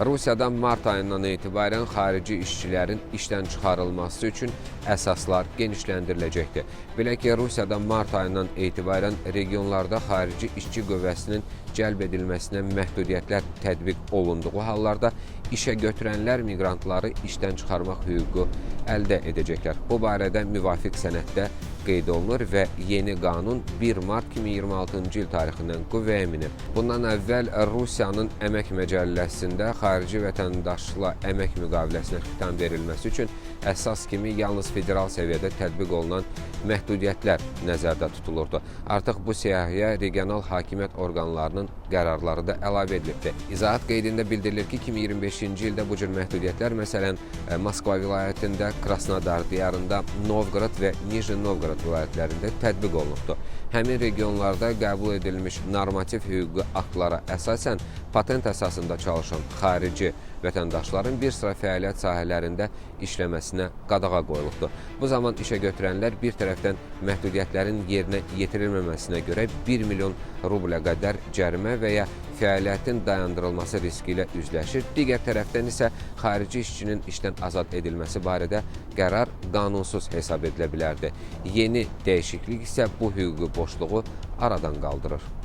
Rusiyadan mart ayından etibarən xarici işçilərin işdən çıxarılması üçün əsaslar genişləndiriləcəkdir. Belə ki, Rusiyadan mart ayından etibarən regionlarda xarici işçi qüvvəsinin cəlb edilməsinə məhdudiyyətlər tətbiq olunduğu hallarda işə götürənlər miqrantları işdən çıxarmaq hüququ əldə edəcəklər. Bu barədə müvafiq sənəddə qeyd olunur və yeni qanun 1 mart 2026-cı il tarixindən qüvvəyə minir. Bundan əvvəl Rusiyanın əmək məcəlləsində xarici vətəndaşla əmək müqaviləsinə xitam verilməsi üçün əsas kimi yalnız federal səviyyədə tətbiq olunan məhdudiyyətlər nəzərdə tutulurdu. Artıq bu siyahıya regional hakimiyyət orqanlarının qərarları da əlavə edilibdir. İzahat qeydində bildirilir ki, 2025-ci ildə bu cür məhdudiyyətlər, məsələn, Moskva vilayətində, Krasnodar diyarında, Novqorod və Nijni Novqorod vilayətlərində tətbiq olunubdur. Həmin regionlarda qəbul edilmiş normativ hüquqi aktlara əsasən patent əsasında çalışan xarici vətəndaşların bir sıra fəaliyyət sahələrində işləməsinə qadağa qoyulubdur. Bu zaman işə götürənlər bir tərəfdən məhdudiyyətlərin yerinə yetirilməməsinə görə 1 milyon rublə qədər cərimə və ya fəaliyyətin dayandırılması riski ilə üzləşir. Digər tərəfdən isə xarici işçinin işdən azad edilməsi barədə qərar qanunsuz hesab edilə bilərdi. Yeni dəyişiklik isə bu hüquqi boşluğu aradan qaldırır.